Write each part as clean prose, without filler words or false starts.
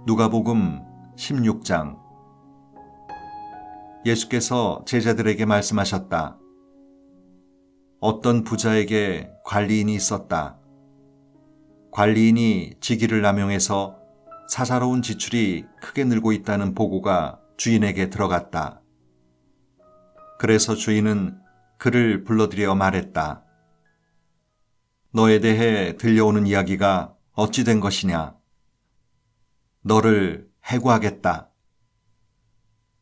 누가복음 16장. 예수께서 제자들에게 말씀하셨다. 어떤 부자에게 관리인이 있었다. 관리인이 직위를 남용해서 사사로운 지출이 크게 늘고 있다는 보고가 주인에게 들어갔다. 그래서 주인은 그를 불러들여 말했다. 너에 대해 들려오는 이야기가 어찌 된 것이냐? 너를 해고하겠다.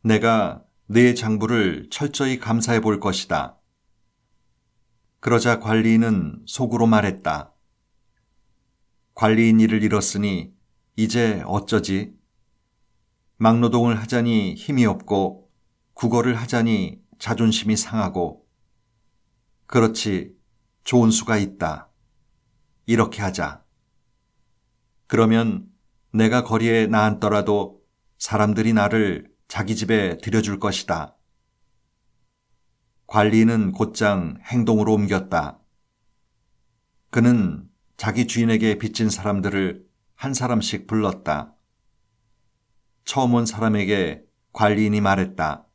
내가 네 장부를 철저히 감사해 볼 것이다. 그러자 관리인은 속으로 말했다. 관리인 일을 잃었으니 이제 어쩌지? 막노동을 하자니 힘이 없고 국어를 하자니 자존심이 상하고. 그렇지, 좋은 수가 있다. 이렇게 하자. 그러면 내가 거리에 나앉더라도 사람들이 나를 자기 집에 들여줄 것이다. 관리인은 곧장 행동으로 옮겼다. 그는 자기 주인에게 빚진 사람들을 한 사람씩 불렀다. 처음 온 사람에게 관리인이 말했다.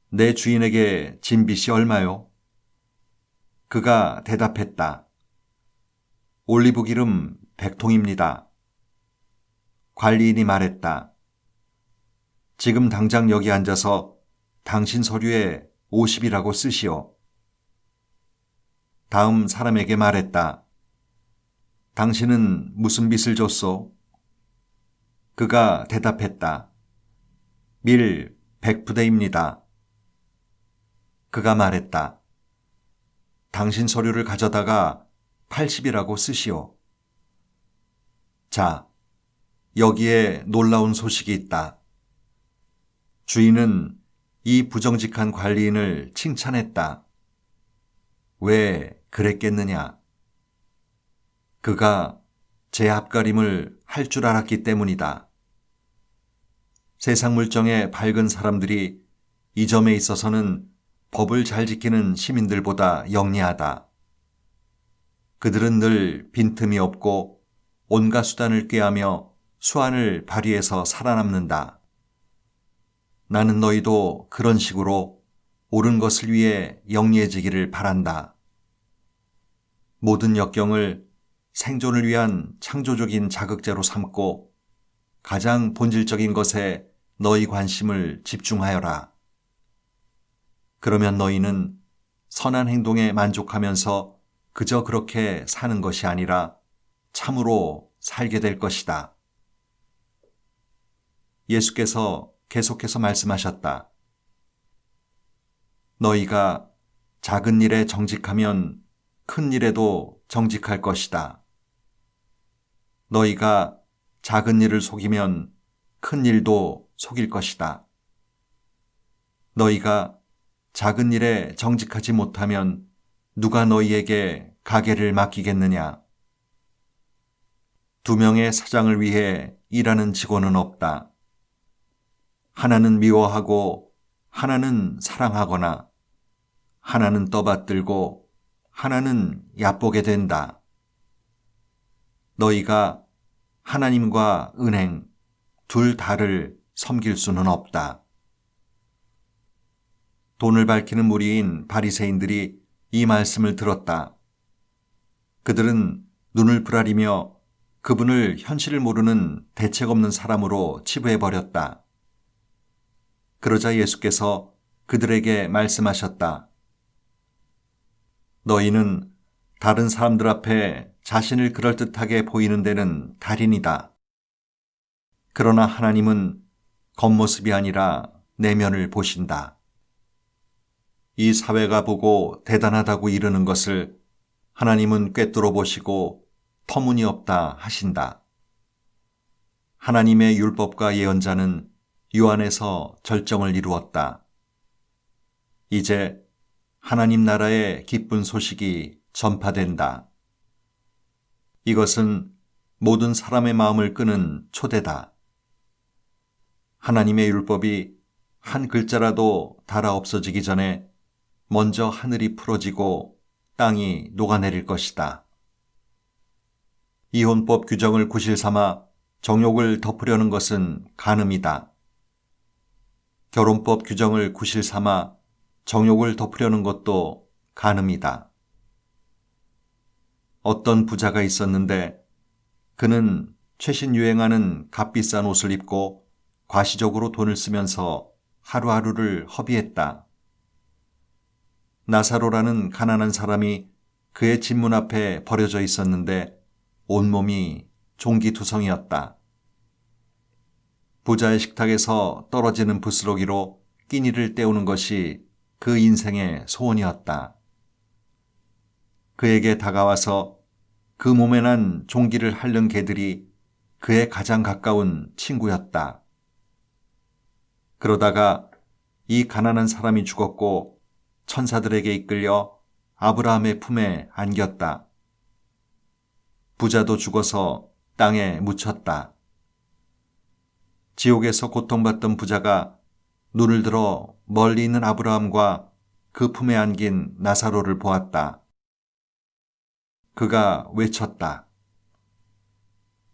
내 주인에게 진 빚이 얼마요? 그가 대답했다. 올리브 기름 100통입니다. 관리인이 말했다. 지금 당장 여기 앉아서 당신 서류에 50이라고 쓰시오. 다음 사람에게 말했다. 당신은 무슨 빚을 줬소? 그가 대답했다. 밀 100부대입니다. 그가 말했다. 당신 서류를 가져다가 80이라고 쓰시오. 자, 여기에 놀라운 소식이 있다. 주인은 이 부정직한 관리인을 칭찬했다. 왜 그랬겠느냐? 그가 제 앞가림을 할 줄 알았기 때문이다. 세상 물정에 밝은 사람들이 이 점에 있어서는 법을 잘 지키는 시민들보다 영리하다. 그들은 늘 빈틈이 없고 온갖 수단을 꾀하며 수완을 발휘해서 살아남는다. 나는 너희도 그런 식으로 옳은 것을 위해 영리해지기를 바란다. 모든 역경을 생존을 위한 창조적인 자극제로 삼고 가장 본질적인 것에 너희 관심을 집중하여라. 그러면 너희는 선한 행동에 만족하면서 그저 그렇게 사는 것이 아니라 참으로 살게 될 것이다. 예수께서 계속해서 말씀하셨다. 너희가 작은 일에 정직하면 큰 일에도 정직할 것이다. 너희가 작은 일을 속이면 큰 일도 속일 것이다. 너희가 작은 일에 정직하지 못하면 누가 너희에게 가게를 맡기겠느냐? 두 명의 사장을 위해 일하는 직원은 없다. 하나는 미워하고 하나는 사랑하거나 하나는 떠받들고 하나는 얕보게 된다. 너희가 하나님과 은행 둘 다를 섬길 수는 없다. 돈을 밝히는 무리인 바리새인들이 이 말씀을 들었다. 그들은 눈을 부라리며 그분을 현실을 모르는 대책 없는 사람으로 치부해버렸다. 그러자 예수께서 그들에게 말씀하셨다. 너희는 다른 사람들 앞에 자신을 그럴듯하게 보이는 데는 달인이다. 그러나 하나님은 겉모습이 아니라 내면을 보신다. 이 사회가 보고 대단하다고 이르는 것을 하나님은 꿰뚫어 보시고 터무니없다 하신다. 하나님의 율법과 예언자는 유 안에서 절정을 이루었다. 이제 하나님 나라의 기쁜 소식이 전파된다. 이것은 모든 사람의 마음을 끄는 초대다. 하나님의 율법이 한 글자라도 닳아 없어지기 전에 먼저 하늘이 풀어지고 땅이 녹아내릴 것이다. 이혼법 규정을 구실 삼아 정욕을 덮으려는 것은 간음이다. 결혼법 규정을 구실 삼아 정욕을 덮으려는 것도 간음이다. 어떤 부자가 있었는데 그는 최신 유행하는 값비싼 옷을 입고 과시적으로 돈을 쓰면서 하루하루를 허비했다. 나사로라는 가난한 사람이 그의 집 문 앞에 버려져 있었는데 온몸이 종기투성이었다. 부자의 식탁에서 떨어지는 부스러기로 끼니를 때우는 것이 그 인생의 소원이었다. 그에게 다가와서 그 몸에 난 종기를 핥는 개들이 그의 가장 가까운 친구였다. 그러다가 이 가난한 사람이 죽었고 천사들에게 이끌려 아브라함의 품에 안겼다. 부자도 죽어서 땅에 묻혔다. 지옥에서 고통받던 부자가 눈을 들어 멀리 있는 아브라함과 그 품에 안긴 나사로를 보았다. 그가 외쳤다.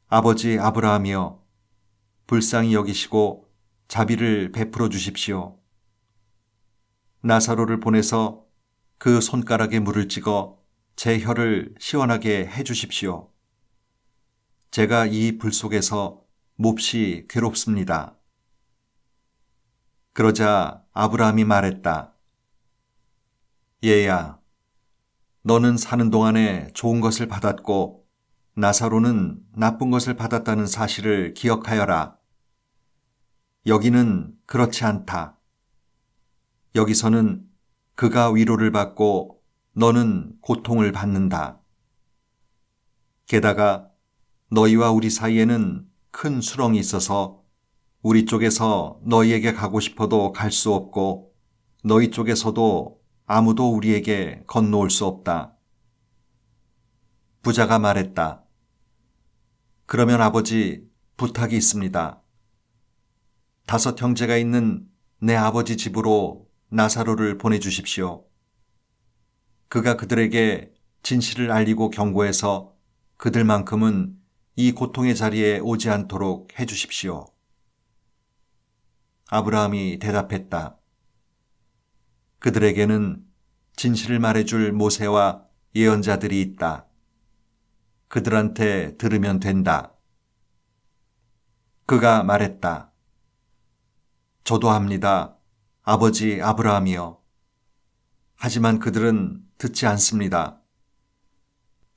아버지 아브라함이여, 불쌍히 여기시고 자비를 베풀어 주십시오. 나사로를 보내서 그 손가락에 물을 찍어 제 혀를 시원하게 해 주십시오. 제가 이 불 속에서 몹시 괴롭습니다. 그러자 아브라함이 말했다. 얘야, 너는 사는 동안에 좋은 것을 받았고 나사로는 나쁜 것을 받았다는 사실을 기억하여라. 여기는 그렇지 않다. 여기서는 그가 위로를 받고 너는 고통을 받는다. 게다가 너희와 우리 사이에는 큰 수렁이 있어서 우리 쪽에서 너희에게 가고 싶어도 갈 수 없고 너희 쪽에서도 아무도 우리에게 건너올 수 없다. 부자가 말했다. 그러면 아버지, 부탁이 있습니다. 5 형제가 있는 내 아버지 집으로 나사로를 보내주십시오. 그가 그들에게 진실을 알리고 경고해서 그들만큼은 이 고통의 자리에 오지 않도록 해주십시오. 아브라함이 대답했다. 그들에게는 진실을 말해줄 모세와 예언자들이 있다. 그들한테 들으면 된다. 그가 말했다. 저도 합니다. 아버지 아브라함이여. 하지만 그들은 듣지 않습니다.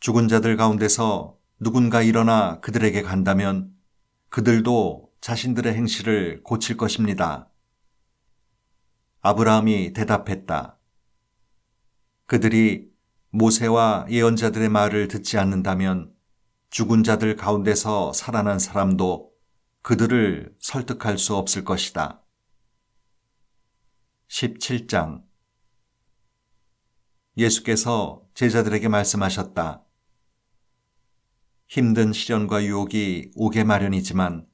죽은 자들 가운데서 누군가 일어나 그들에게 간다면 그들도 자신들의 행실을 고칠 것입니다. 아브라함이 대답했다. 그들이 모세와 예언자들의 말을 듣지 않는다면 죽은 자들 가운데서 살아난 사람도 그들을 설득할 수 없을 것이다. 17장 예수께서 제자들에게 말씀하셨다. 힘든 시련과 유혹이 오게 마련이지만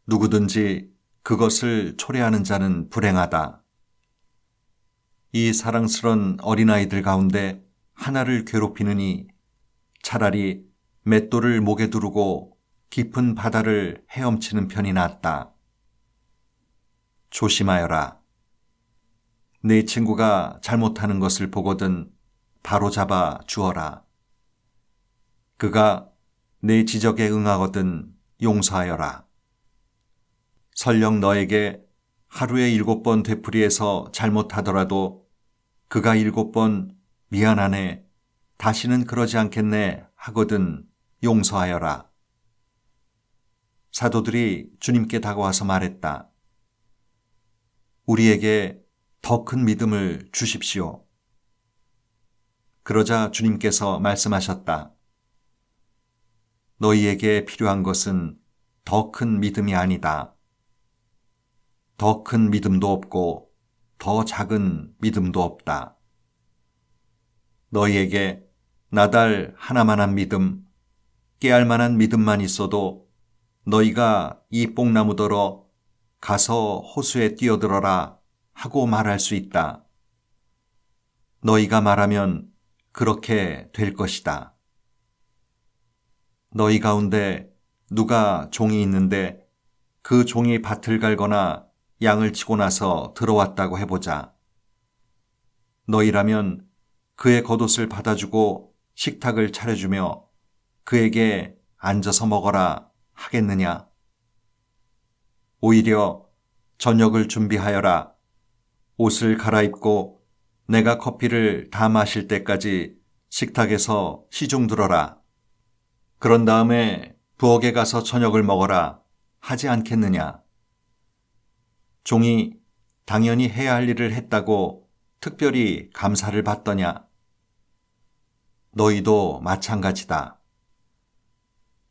누구든지 그것을 초래하는 자는 불행하다. 이 사랑스런 어린아이들 가운데 하나를 괴롭히느니 차라리 맷돌을 목에 두르고 깊은 바다를 헤엄치는 편이 낫다. 조심하여라. 네 친구가 잘못하는 것을 보거든 바로잡아 주어라. 그가 내 지적에 응하거든 용서하여라. 설령 너에게 하루에 7번 되풀이해서 잘못하더라도 그가 7번 미안하네, 다시는 그러지 않겠네 하거든 용서하여라. 사도들이 주님께 다가와서 말했다. 우리에게 더 큰 믿음을 주십시오. 그러자 주님께서 말씀하셨다. 너희에게 필요한 것은 더 큰 믿음이 아니다. 더 큰 믿음도 없고 더 작은 믿음도 없다. 너희에게 나달 하나만한 믿음, 깨알만한 믿음만 있어도 너희가 이 뽕나무더러 가서 호수에 뛰어들어라 하고 말할 수 있다. 너희가 말하면 그렇게 될 것이다. 너희 가운데 누가 종이 있는데 그 종이 밭을 갈거나 양을 치고 나서 들어왔다고 해보자. 너희라면 그의 겉옷을 받아주고 식탁을 차려주며 그에게 앉아서 먹어라 하겠느냐? 오히려 저녁을 준비하여라. 옷을 갈아입고 내가 커피를 다 마실 때까지 식탁에서 시중 들어라. 그런 다음에 부엌에 가서 저녁을 먹어라 하지 않겠느냐? 종이 당연히 해야 할 일을 했다고 특별히 감사를 받더냐? 너희도 마찬가지다.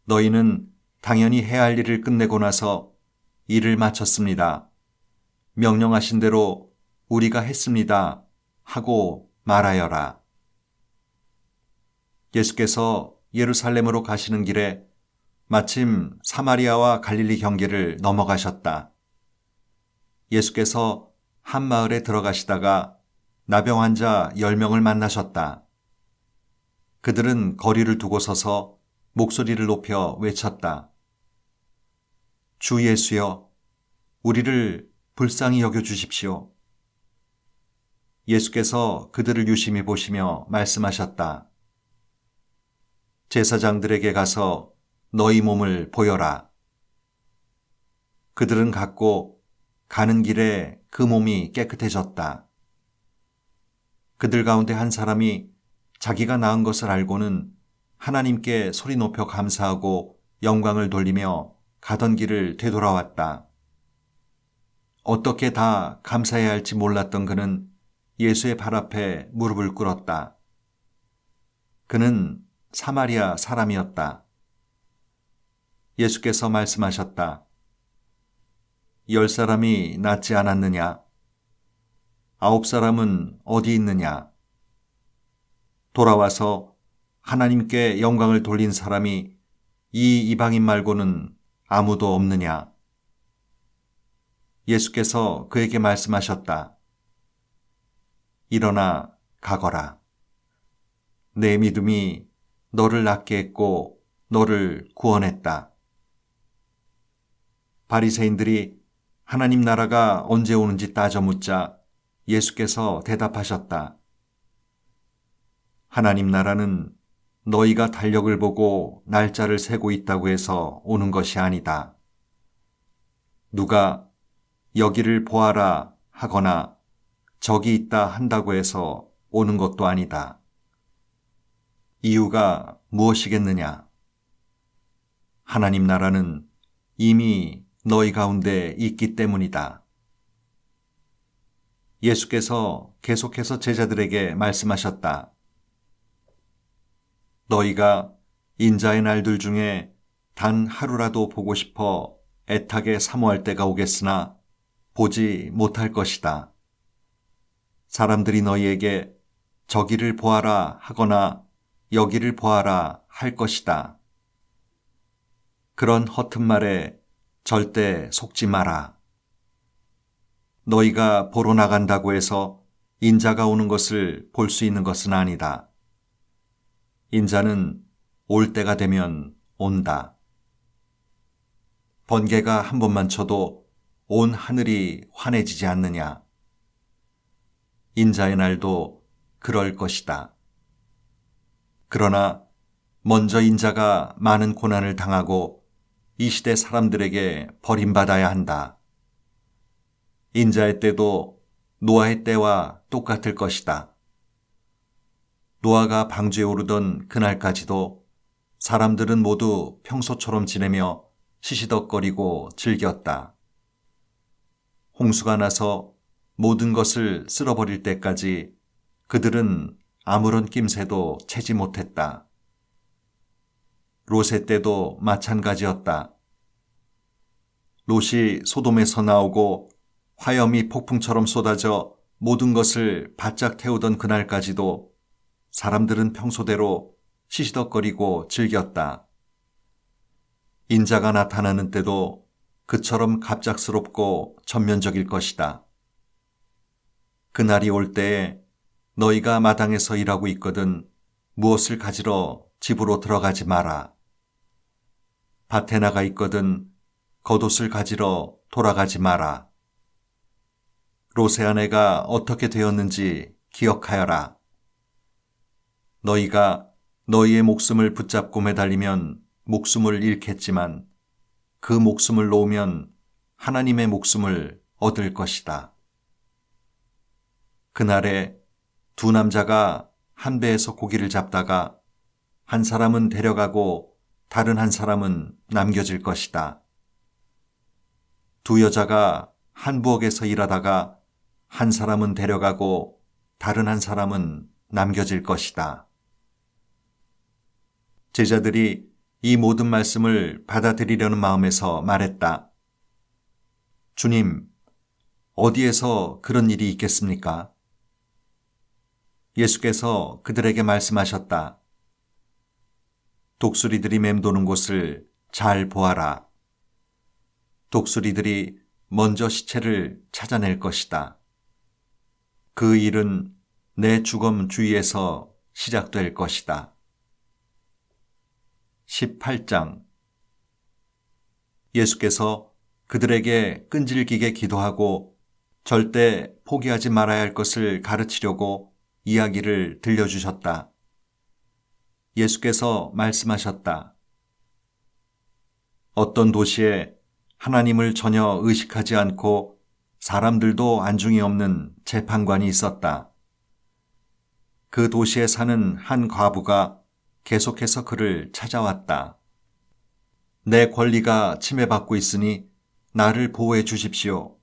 너희는 당연히 해야 할 일을 끝내고 나서 일을 마쳤습니다. 명령하신 대로 우리가 했습니다. 하고 말하여라. 예수께서 예루살렘으로 가시는 길에 마침 사마리아와 갈릴리 경계를 넘어가셨다. 예수께서 한 마을에 들어가시다가 나병 환자 10명을 만나셨다. 그들은 거리를 두고 서서 목소리를 높여 외쳤다. 주 예수여, 우리를 불쌍히 여겨주십시오. 예수께서 그들을 유심히 보시며 말씀하셨다. 제사장들에게 가서 너희 몸을 보여라. 그들은 갔고 가는 길에 그 몸이 깨끗해졌다. 그들 가운데 한 사람이 자기가 나은 것을 알고는 하나님께 소리 높여 감사하고 영광을 돌리며 가던 길을 되돌아왔다. 어떻게 다 감사해야 할지 몰랐던 그는 예수의 발 앞에 무릎을 꿇었다. 그는 사마리아 사람이었다. 예수께서 말씀하셨다. 10사람이 낫지 않았느냐? 9사람은 어디 있느냐? 돌아와서 하나님께 영광을 돌린 사람이 이 이방인 말고는 아무도 없느냐? 예수께서 그에게 말씀하셨다. 일어나 가거라. 내 믿음이 너를 낫게 했고 너를 구원했다. 바리새인들이 하나님 나라가 언제 오는지 따져 묻자 예수께서 대답하셨다. 하나님 나라는 너희가 달력을 보고 날짜를 세고 있다고 해서 오는 것이 아니다. 누가 여기를 보아라 하거나 저기 있다 한다고 해서 오는 것도 아니다. 이유가 무엇이겠느냐? 하나님 나라는 이미 너희 가운데 있기 때문이다. 예수께서 계속해서 제자들에게 말씀하셨다. 너희가 인자의 날들 중에 단 하루라도 보고 싶어 애타게 사모할 때가 오겠으나 보지 못할 것이다. 사람들이 너희에게 저기를 보아라 하거나 여기를 보아라 할 것이다. 그런 허튼 말에 절대 속지 마라. 너희가 보러 나간다고 해서 인자가 오는 것을 볼 수 있는 것은 아니다. 인자는 올 때가 되면 온다. 번개가 한 번만 쳐도 온 하늘이 환해지지 않느냐. 인자의 날도 그럴 것이다. 그러나 먼저 인자가 많은 고난을 당하고 이 시대 사람들에게 버림받아야 한다. 인자의 때도 노아의 때와 똑같을 것이다. 노아가 방주에 오르던 그날까지도 사람들은 모두 평소처럼 지내며 시시덕거리고 즐겼다. 홍수가 나서 모든 것을 쓸어버릴 때까지 그들은 아무런 낌새도 채지 못했다. 롯의 때도 마찬가지였다. 롯이 소돔에서 나오고 화염이 폭풍처럼 쏟아져 모든 것을 바짝 태우던 그날까지도 사람들은 평소대로 시시덕거리고 즐겼다. 인자가 나타나는 때도 그처럼 갑작스럽고 전면적일 것이다. 그날이 올 때에 너희가 마당에서 일하고 있거든 무엇을 가지러 집으로 들어가지 마라. 밭에 나가 있거든 겉옷을 가지러 돌아가지 마라. 롯의 아내가 어떻게 되었는지 기억하여라. 너희가 너희의 목숨을 붙잡고 매달리면 목숨을 잃겠지만 그 목숨을 놓으면 하나님의 목숨을 얻을 것이다. 그날에 두 남자가 한 배에서 고기를 잡다가 한 사람은 데려가고 다른 한 사람은 남겨질 것이다. 두 여자가 한 부엌에서 일하다가 한 사람은 데려가고 다른 한 사람은 남겨질 것이다. 제자들이 이 모든 말씀을 받아들이려는 마음에서 말했다. 주님, 어디에서 그런 일이 있겠습니까? 예수께서 그들에게 말씀하셨다. 독수리들이 맴도는 곳을 잘 보아라. 독수리들이 먼저 시체를 찾아낼 것이다. 그 일은 내 주검 주위에서 시작될 것이다. 18장 예수께서 그들에게 끈질기게 기도하고 절대 포기하지 말아야 할 것을 가르치려고 이야기를 들려주셨다. 예수께서 말씀하셨다. 어떤 도시에 하나님을 전혀 의식하지 않고 사람들도 안중이 없는 재판관이 있었다. 그 도시에 사는 한 과부가 계속해서 그를 찾아왔다. 내 권리가 침해받고 있으니 나를 보호해 주십시오.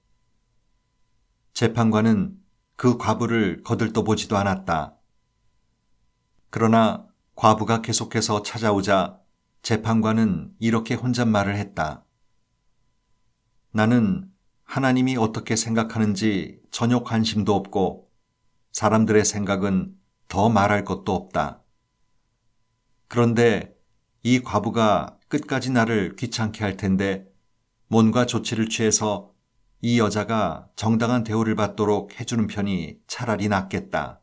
재판관은 그 과부를 거들떠보지도 않았다. 그러나 과부가 계속해서 찾아오자 재판관은 이렇게 혼잣말을 했다. 나는 하나님이 어떻게 생각하는지 전혀 관심도 없고 사람들의 생각은 더 말할 것도 없다. 그런데 이 과부가 끝까지 나를 귀찮게 할 텐데 뭔가 조치를 취해서 이 여자가 정당한 대우를 받도록 해주는 편이 차라리 낫겠다.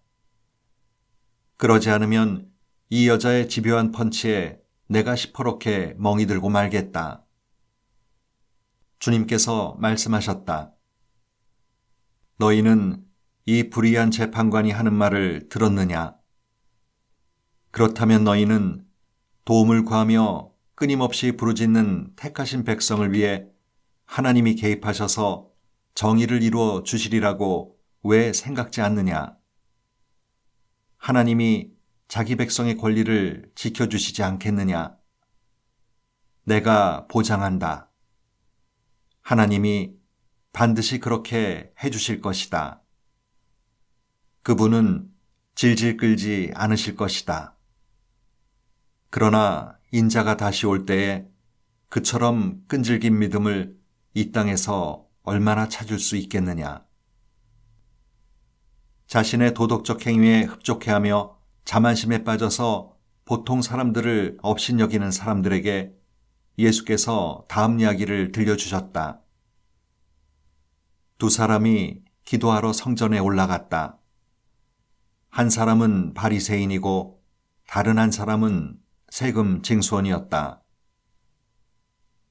그러지 않으면 이 여자의 집요한 펀치에 내가 시퍼렇게 멍이 들고 말겠다. 주님께서 말씀하셨다. 너희는 이 불의한 재판관이 하는 말을 들었느냐? 그렇다면 너희는 도움을 구하며 끊임없이 부르짖는 택하신 백성을 위해 하나님이 개입하셔서 정의를 이루어 주시리라고 왜 생각지 않느냐? 하나님이 자기 백성의 권리를 지켜주시지 않겠느냐? 내가 보장한다. 하나님이 반드시 그렇게 해주실 것이다. 그분은 질질 끌지 않으실 것이다. 그러나 인자가 다시 올 때에 그처럼 끈질긴 믿음을 이 땅에서 얼마나 찾을 수 있겠느냐. 자신의 도덕적 행위에 흡족해하며 자만심에 빠져서 보통 사람들을 업신여기는 사람들에게 예수께서 다음 이야기를 들려주셨다. 두 사람이 기도하러 성전에 올라갔다. 한 사람은 바리새인이고 다른 한 사람은 세금 징수원이었다.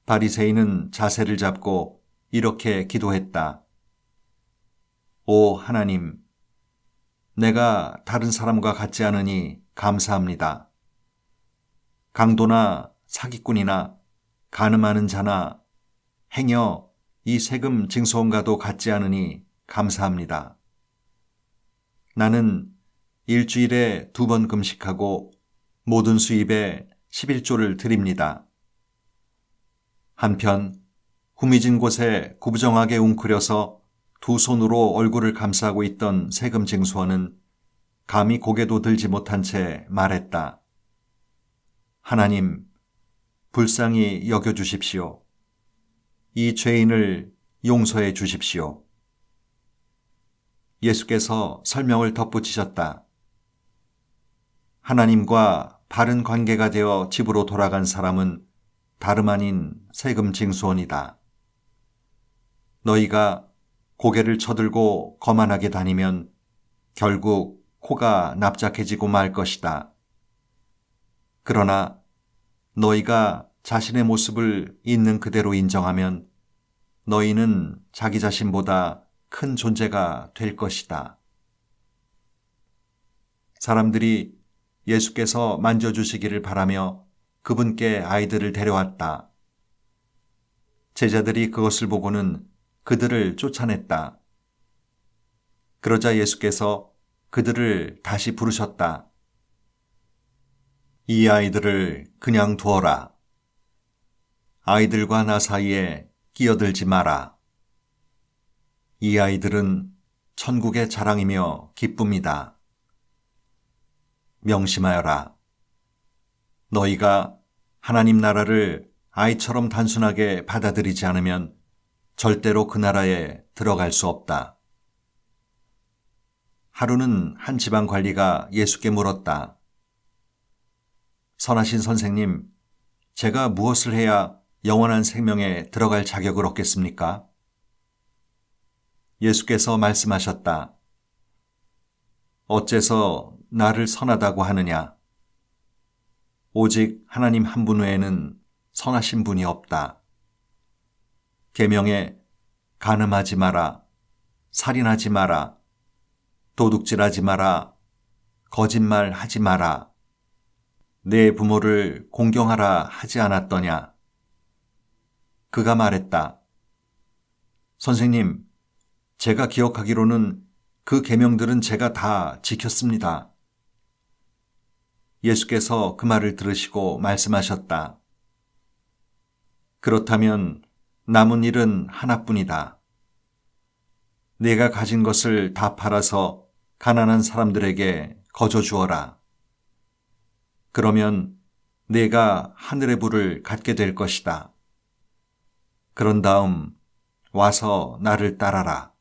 바리새인은 자세를 잡고 이렇게 기도했다. 오 하나님, 내가 다른 사람과 같지 않으니 감사합니다. 강도나 사기꾼이나 간음하는 자나 행여 이 세금 징수원과도 같지 않으니 감사합니다. 나는 일주일에 2번 금식하고 모든 수입에 11조를 드립니다. 한편 후미진 곳에 구부정하게 웅크려서 두 손으로 얼굴을 감싸고 있던 세금 징수원은 감히 고개도 들지 못한 채 말했다. 하나님, 불쌍히 여겨주십시오. 이 죄인을 용서해 주십시오. 예수께서 설명을 덧붙이셨다. 하나님과 바른 관계가 되어 집으로 돌아간 사람은 다름 아닌 세금 징수원이다. 너희가 고개를 쳐들고 거만하게 다니면 결국 코가 납작해지고 말 것이다. 그러나 너희가 자신의 모습을 있는 그대로 인정하면 너희는 자기 자신보다 큰 존재가 될 것이다. 사람들이 예수께서 만져주시기를 바라며 그분께 아이들을 데려왔다. 제자들이 그것을 보고는 그들을 쫓아냈다. 그러자 예수께서 그들을 다시 부르셨다. 이 아이들을 그냥 두어라. 아이들과 나 사이에 끼어들지 마라. 이 아이들은 천국의 자랑이며 기쁨이다. 명심하여라. 너희가 하나님 나라를 아이처럼 단순하게 받아들이지 않으면 절대로 그 나라에 들어갈 수 없다. 하루는 한 지방 관리가 예수께 물었다. 선하신 선생님, 제가 무엇을 해야 영원한 생명에 들어갈 자격을 얻겠습니까? 예수께서 말씀하셨다. 어째서 나를 선하다고 하느냐? 오직 하나님 한 분 외에는 선하신 분이 없다. 계명에 간음하지 마라, 살인하지 마라, 도둑질하지 마라, 거짓말하지 마라, 내 부모를 공경하라 하지 않았더냐? 그가 말했다. 선생님, 제가 기억하기로는 그 계명들은 제가 다 지켰습니다. 예수께서 그 말을 들으시고 말씀하셨다. 그렇다면 남은 일은 하나뿐이다. 내가 가진 것을 다 팔아서 가난한 사람들에게 거저 주어라. 그러면 내가 하늘의 부를 갖게 될 것이다. 그런 다음 와서 나를 따라라.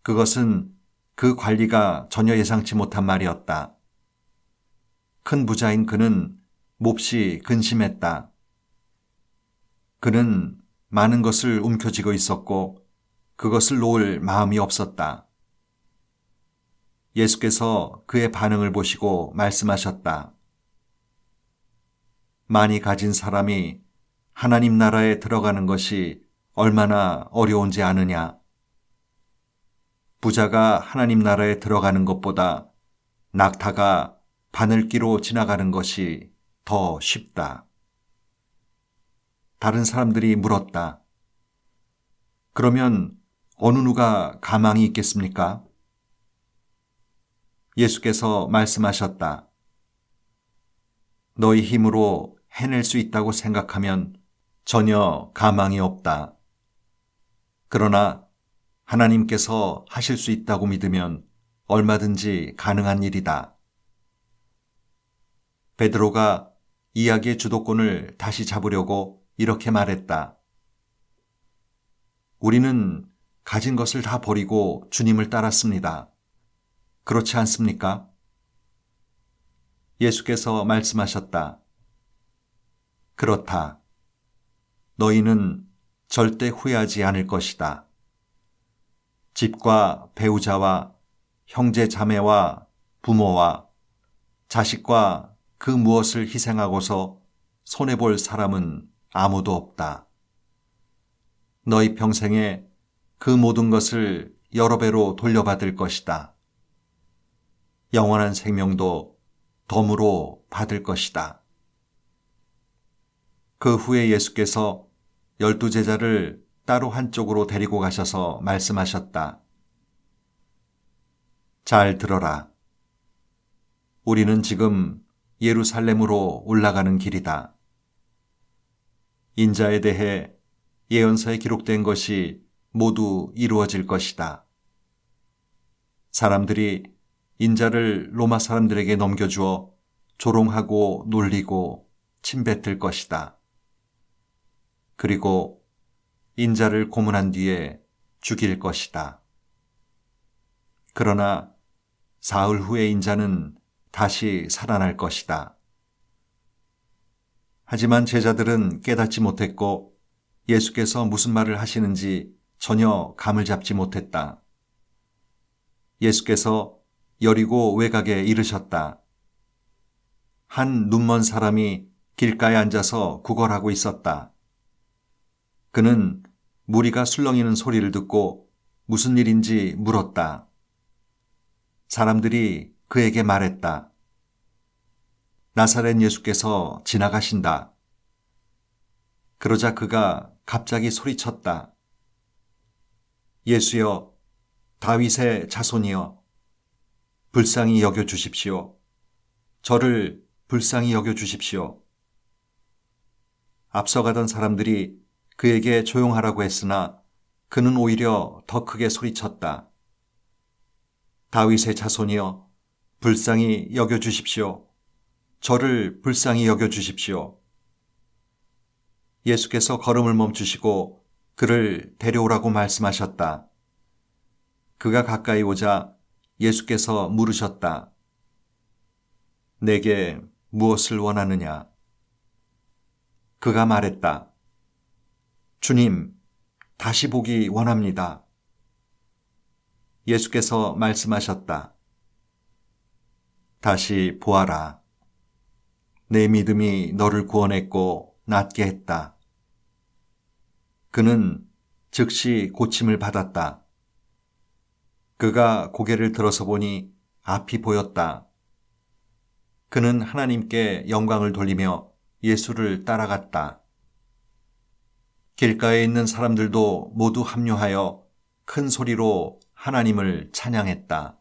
그것은 그 관리가 전혀 예상치 못한 말이었다. 큰 부자인 그는 몹시 근심했다. 그는 많은 것을 움켜쥐고 있었고 그것을 놓을 마음이 없었다. 예수께서 그의 반응을 보시고 말씀하셨다. 많이 가진 사람이 하나님 나라에 들어가는 것이 얼마나 어려운지 아느냐? 부자가 하나님 나라에 들어가는 것보다 낙타가 바늘기로 지나가는 것이 더 쉽다. 다른 사람들이 물었다. 그러면 어느 누가 가망이 있겠습니까? 예수께서 말씀하셨다. 너희 힘으로 해낼 수 있다고 생각하면 전혀 가망이 없다. 그러나 하나님께서 하실 수 있다고 믿으면 얼마든지 가능한 일이다. 베드로가 이야기의 주도권을 다시 잡으려고 이렇게 말했다. 우리는 가진 것을 다 버리고 주님을 따랐습니다. 그렇지 않습니까? 예수께서 말씀하셨다. 그렇다. 너희는 절대 후회하지 않을 것이다. 집과 배우자와 형제 자매와 부모와 자식과 그 무엇을 희생하고서 손해볼 사람은 아무도 없다. 너희 평생에 그 모든 것을 여러 배로 돌려받을 것이다. 영원한 생명도 덤으로 받을 것이다. 그 후에 예수께서 12제자를 따로 한쪽으로 데리고 가셔서 말씀하셨다. 잘 들어라. 우리는 지금 예루살렘으로 올라가는 길이다. 인자에 대해 예언서에 기록된 것이 모두 이루어질 것이다. 사람들이 인자를 로마 사람들에게 넘겨주어 조롱하고 놀리고 침뱉을 것이다. 그리고 인자를 고문한 뒤에 죽일 것이다. 그러나 사흘 후에 인자는 다시 살아날 것이다. 하지만 제자들은 깨닫지 못했고 예수께서 무슨 말을 하시는지 전혀 감을 잡지 못했다. 예수께서 여리고 외곽에 이르셨다. 한 눈먼 사람이 길가에 앉아서 구걸하고 있었다. 그는 무리가 술렁이는 소리를 듣고 무슨 일인지 물었다. 사람들이 그에게 말했다. 나사렛 예수께서 지나가신다. 그러자 그가 갑자기 소리쳤다. 예수여, 다윗의 자손이여, 불쌍히 여겨 주십시오. 저를 불쌍히 여겨 주십시오. 앞서가던 사람들이 그에게 조용하라고 했으나 그는 오히려 더 크게 소리쳤다. 다윗의 자손이여, 불쌍히 여겨 주십시오. 저를 불쌍히 여겨 주십시오. 예수께서 걸음을 멈추시고 그를 데려오라고 말씀하셨다. 그가 가까이 오자 예수께서 물으셨다. 내게 무엇을 원하느냐? 그가 말했다. 주님, 다시 보기 원합니다. 예수께서 말씀하셨다. 다시 보아라. 내 믿음이 너를 구원했고 낫게 했다. 그는 즉시 고침을 받았다. 그가 고개를 들어서 보니 앞이 보였다. 그는 하나님께 영광을 돌리며 예수를 따라갔다. 길가에 있는 사람들도 모두 합류하여 큰 소리로 하나님을 찬양했다.